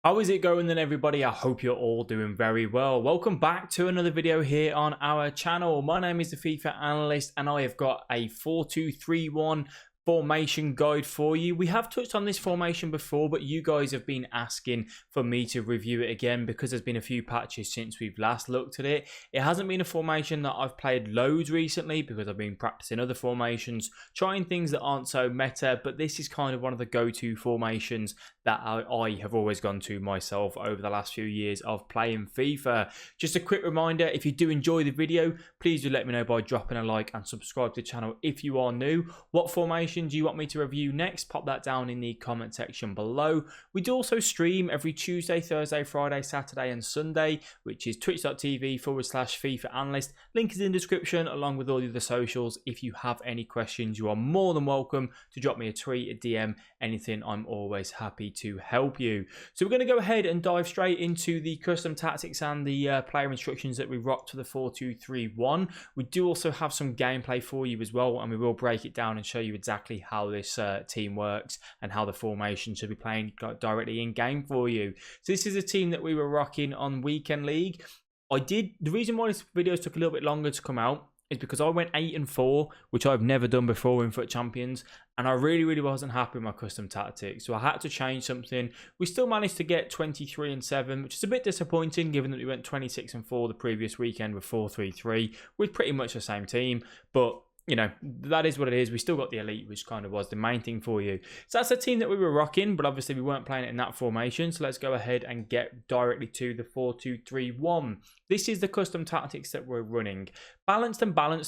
How is it going then, everybody? I hope you're all doing very well. Welcome back to another video here on our channel. My name is the FIFA Analyst and I have got a 4-2-3-1 formation guide for you. We have touched on this formation before, but you guys have been asking for me to review it again because there's been a few patches since we've last looked at it. It hasn't been a formation that I've played loads recently because I've been practicing other formations, trying things that aren't so meta, but this is kind of one of the go-to formations that I have always gone to myself over the last few years of playing FIFA. Just a quick reminder, if you do enjoy the video, please do let me know by dropping a like and subscribe to the channel if you are new. What formation do you want me to review next? Pop that down in the comment section below. We do also stream every Tuesday, Thursday, Friday, Saturday and Sunday, which is twitch.tv/FIFA Analyst. Link is in the description along with all the other socials. If you have any questions, you are more than welcome to drop me a tweet, a DM, anything. I'm always happy to help you. So we're going to go ahead and dive straight into the custom tactics and the player instructions that we rocked to the 4-2-3-1. We do also have some gameplay for you as well, and we will break it down and show you exactly how this team works and how the formation should be playing directly in game for you. So this is a team that we were rocking on Weekend League. The reason why this video took a little bit longer to come out is because I went 8-4, which I've never done before in FUT Champions, and I really wasn't happy with my custom tactics, so I had to change something. We still managed to get 23-7, which is a bit disappointing given that we went 26-4 the previous weekend with 4-3-3 with pretty much the same team, but you know, that is what it is. We still got the elite, which kind of was the main thing for you. So that's the team that we were rocking, but obviously we weren't playing it in that formation. So let's go ahead and get directly to the 4-2-3-1. This is the custom tactics that we're running. Balanced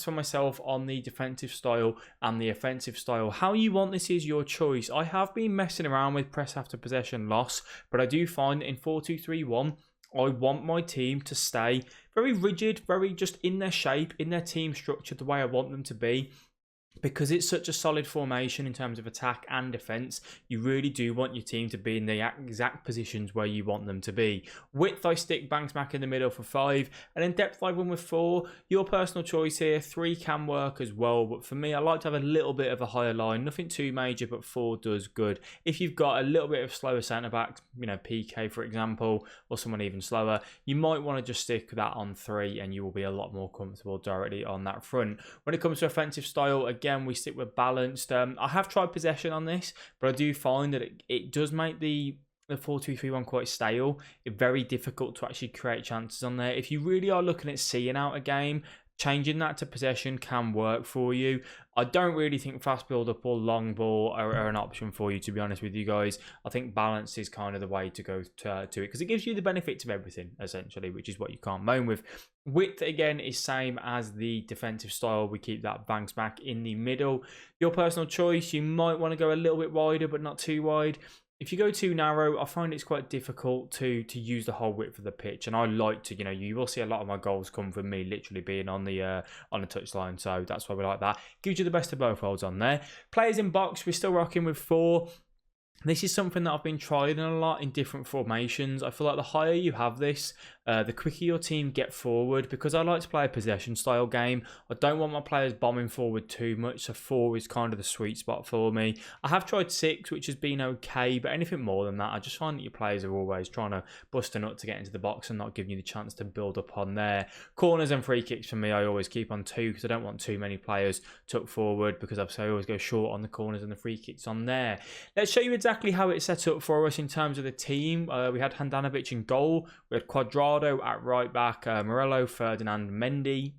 for myself on the defensive style and the offensive style. How you want this is your choice. I have been messing around with press after possession loss, but I do find that in 4-2-3-1, I want my team to stay very rigid, very just in their shape, in their team structure, the way I want them to be. Because it's such a solid formation in terms of attack and defense, you really do want your team to be in the exact positions where you want them to be. Width, I stick bang smack in the middle for 5, and then depth I run with 4. Your personal choice here. 3 can work as well, but for me, I like to have a little bit of a higher line. Nothing too major, but 4 does good. If you've got a little bit of slower centre backs, you know, PK for example, or someone even slower, you might want to just stick that on 3, and you will be a lot more comfortable directly on that front. When it comes to offensive style, again, we stick with balanced. I have tried possession on this, but I do find that it does make the 4-2-3-1 quite stale. It's very difficult to actually create chances on there. If you really are looking at seeing out a game, changing that to possession can work for you. I don't really think fast build up or long ball are an option for you, to be honest with you guys. I think balance is kind of the way to go to it because it gives you the benefits of everything essentially, which is what you can't moan with. Width again is same as the defensive style. We keep that bang smack in the middle. Your personal choice, you might want to go a little bit wider but not too wide. If you go too narrow, I find it's quite difficult to use the whole width of the pitch, and I like to, you know, you will see a lot of my goals come from me literally being on the touchline, so that's why we like that. Gives you the best of both worlds on there. Players in box, we're still rocking with 4. This is something that I've been trying a lot in different formations. I feel like the higher you have this, the quicker your team get forward, because I like to play a possession style game. I don't want my players bombing forward too much, so 4 is kind of the sweet spot for me. I have tried 6, which has been okay, but anything more than that, I just find that your players are always trying to bust a nut to get into the box and not giving you the chance to build up on there. Corners and free kicks for me, I always keep on 2 because I don't want too many players tucked forward, because I always go short on the corners and the free kicks on there. Let's show you exactly how it's set up for us in terms of the team. We had Handanovic in goal, we had Quadrado at right back, Morello, Ferdinand, Mendy.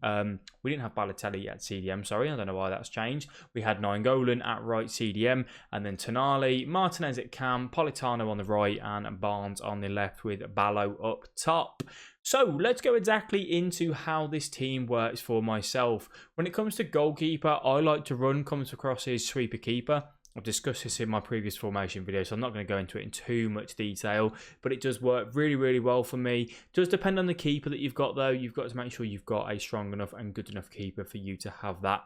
We didn't have Balotelli at CDM, sorry, I don't know why that's changed. We had Nainggolan at right CDM, and then Tonali, Martinez at cam, Politano on the right, and Barnes on the left with Ballo up top. So let's go exactly into how this team works for myself. When it comes to goalkeeper, I like to run comes across as sweeper keeper. I've discussed this in my previous formation video, so I'm not going to go into it in too much detail, but it does work really well for me. It does depend on the keeper that you've got though. You've got to make sure you've got a strong enough and good enough keeper for you to have that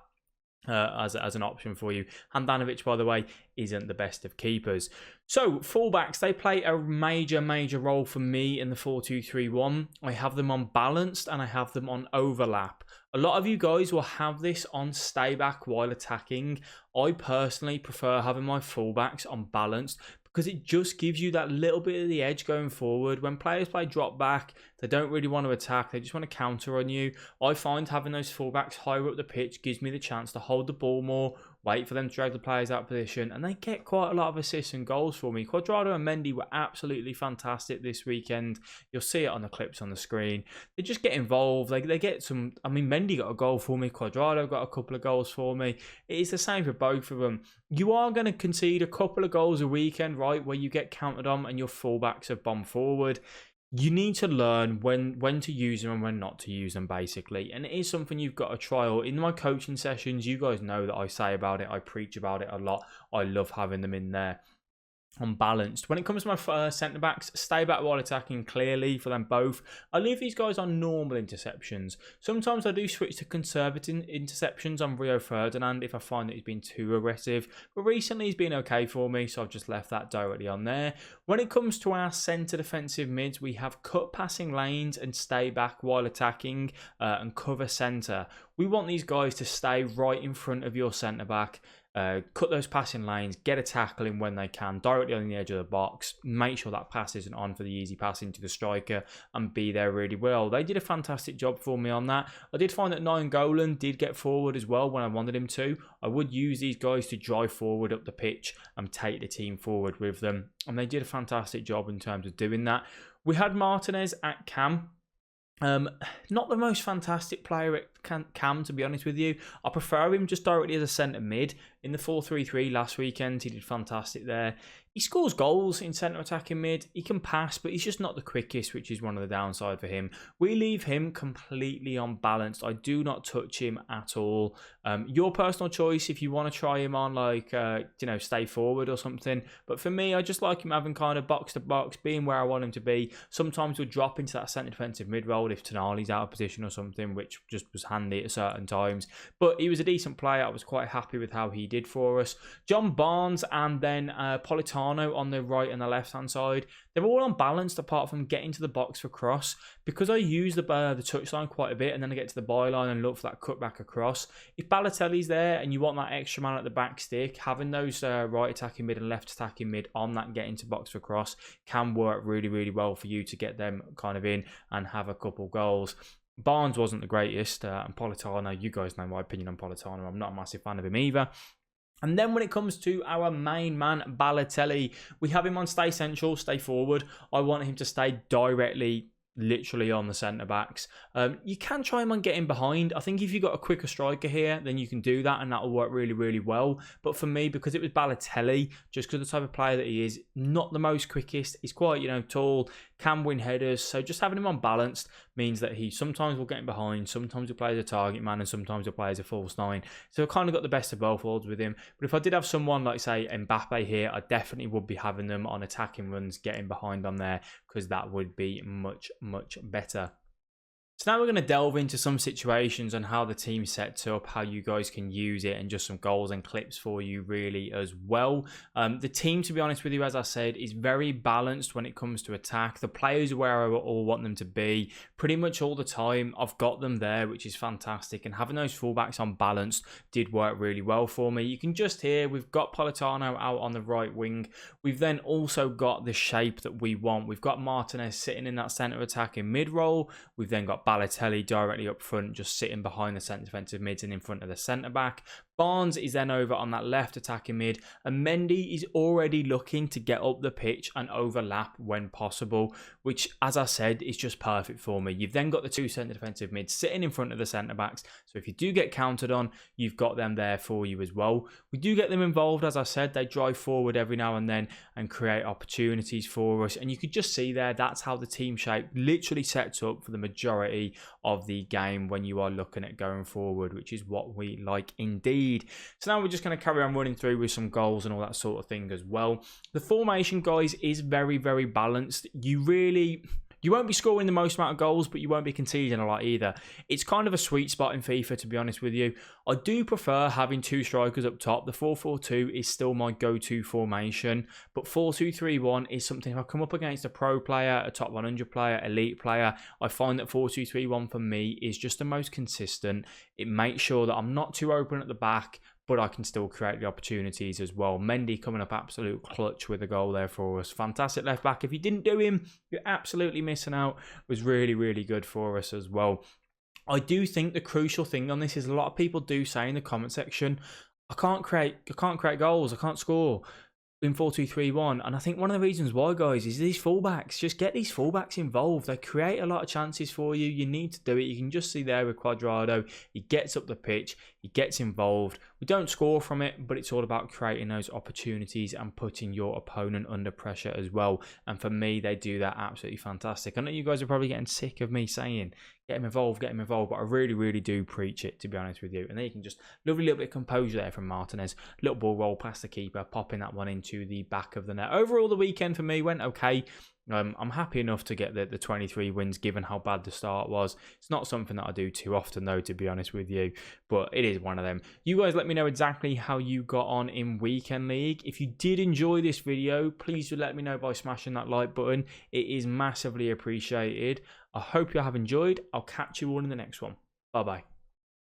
as an option for you. Handanovic, by the way, isn't the best of keepers. So fullbacks, they play a major role for me in the 4-2-3-1. I have them on balanced and I have them on overlap. A lot of you guys will have this on stay back while attacking. I personally prefer having my fullbacks on balanced because it just gives you that little bit of the edge going forward. When players play drop back, they don't really want to attack, they just want to counter on you. I find having those fullbacks higher up the pitch gives me the chance to hold the ball more, wait for them to drag the players out of position, and they get quite a lot of assists and goals for me. Cuadrado and Mendy were absolutely fantastic this weekend. You'll see it on the clips on the screen. They just get involved. They get some. I mean, Mendy got a goal for me. Cuadrado got a couple of goals for me. It's the same for both of them. You are going to concede a couple of goals a weekend, right, where you get counted on and your fullbacks have bombed forward. You need to learn when to use them and when not to use them, basically. And it is something you've got to trial. In my coaching sessions, you guys know that I say about it. I preach about it a lot. I love having them in there. Unbalanced. When it comes to my centre-backs, stay back while attacking clearly for them both. I leave these guys on normal interceptions. Sometimes I do switch to conservative interceptions on Rio Ferdinand if I find that he's been too aggressive. But recently he's been okay for me, so I've just left that directly on there. When it comes to our centre defensive mids, we have cut passing lanes and stay back while attacking and cover centre. We want these guys to stay right in front of your centre-back. Cut those passing lanes, get a tackle in when they can, directly on the edge of the box, make sure that pass isn't on for the easy pass into the striker, and be there really well. They did a fantastic job for me on that. I did find that Nainggolan did get forward as well when I wanted him to. I would use these guys to drive forward up the pitch and take the team forward with them, and they did a fantastic job in terms of doing that. We had Martinez at cam. Not the most fantastic player at cam, to be honest with you. I prefer him just directly as a centre mid. In the 4-3-3 last weekend, he did fantastic there. He scores goals in centre attacking mid. He can pass, but he's just not the quickest, which is one of the downside for him. We leave him completely unbalanced. I do not touch him at all. Your personal choice if you want to try him on, like, stay forward or something. But for me, I just like him having kind of box to box, being where I want him to be. Sometimes we'll drop into that centre defensive mid role if Tonali's out of position or something, which just was handy at certain times. But he was a decent player. I was quite happy with how he did for us. John Barnes and then Politano on the right and the left hand side. They're all unbalanced apart from getting to the box for cross. Because I use the touchline quite a bit and then I get to the byline and look for that cutback across. If Balotelli's there and you want that extra man at the back stick, having those right attacking mid and left attacking mid on that getting to box for cross can work really, really well for you to get them kind of in and have a couple goals. Barnes wasn't the greatest, and Politano, you guys know my opinion on Politano. I'm not a massive fan of him either. And then when it comes to our main man, Balotelli, we have him on stay central, stay forward. I want him to stay directly, literally on the centre backs. You can try him on getting behind. I think if you've got a quicker striker here, then you can do that and that'll work really, really well. But for me, because it was Balotelli, just because of the type of player that he is, not the most quickest. He's quite, tall, can win headers. So just having him unbalanced means that he sometimes will get in behind, sometimes he'll play as a target man, and sometimes he'll play as a false nine. So I kind of got the best of both worlds with him. But if I did have someone like, say, Mbappe here, I definitely would be having them on attacking runs, getting behind on there, because that would be much, much better. So now we're going to delve into some situations on how the team sets up, how you guys can use it, and just some goals and clips for you really as well. The team, to be honest with you, as I said, is very balanced when it comes to attack. The players are where I all want them to be. Pretty much all the time, I've got them there, which is fantastic. And having those fullbacks on balance did work really well for me. You can just hear we've got Politano out on the right wing. We've then also got the shape that we want. We've got Martinez sitting in that centre attacking mid role. We've then got Balotelli directly up front, just sitting behind the centre defensive mids and in front of the centre back. Barnes is then over on that left attacking mid, and Mendy is already looking to get up the pitch and overlap when possible, which, as I said, is just perfect for me. You've then got the two centre defensive mids sitting in front of the centre backs, so if you do get counted on, you've got them there for you as well. We do get them involved, as I said. They drive forward every now and then and create opportunities for us, and you could just see there, that's how the team shape literally sets up for the majority of the game when you are looking at going forward, which is what we like indeed. So now we're just going to carry on running through with some goals and all that sort of thing as well. The formation, guys, is very, very balanced. You won't be scoring the most amount of goals, but you won't be conceding a lot either. It's kind of a sweet spot in FIFA, to be honest with you. I do prefer having two strikers up top. The 4-4-2 is still my go-to formation, but 4-2-3-1 is something, if I come up against a pro player, a top 100 player, elite player, I find that 4-2-3-1 for me is just the most consistent. It makes sure that I'm not too open at the back, but I can still create the opportunities as well. Mendy coming up absolute clutch with a goal there for us. Fantastic left back. If you didn't do him, you're absolutely missing out. It was really, really good for us as well. I do think the crucial thing on this is a lot of people do say in the comment section, I can't create goals, I can't score in 4-2-3-1, and I think one of the reasons why, guys, is these fullbacks. Just get these fullbacks involved. They create a lot of chances for you. You need to do it. You can just see there with Cuadrado, he gets up the pitch, he gets involved. We don't score from it, but it's all about creating those opportunities and putting your opponent under pressure as well. And for me, they do that absolutely fantastic. I know you guys are probably getting sick of me saying get him involved, but I really, really do preach it, to be honest with you. And then you can just lovely little bit of composure there from Martinez. Little ball roll past the keeper, popping that one into the back of the net. Overall, the weekend for me went okay. I'm happy enough to get the 23 wins, given how bad the start was. It's not something that I do too often, though, to be honest with you, but it is one of them. You guys let me know exactly how you got on in Weekend League. If you did enjoy this video, please do let me know by smashing that like button. It is massively appreciated. I hope you have enjoyed. I'll catch you all in the next one. Bye-bye.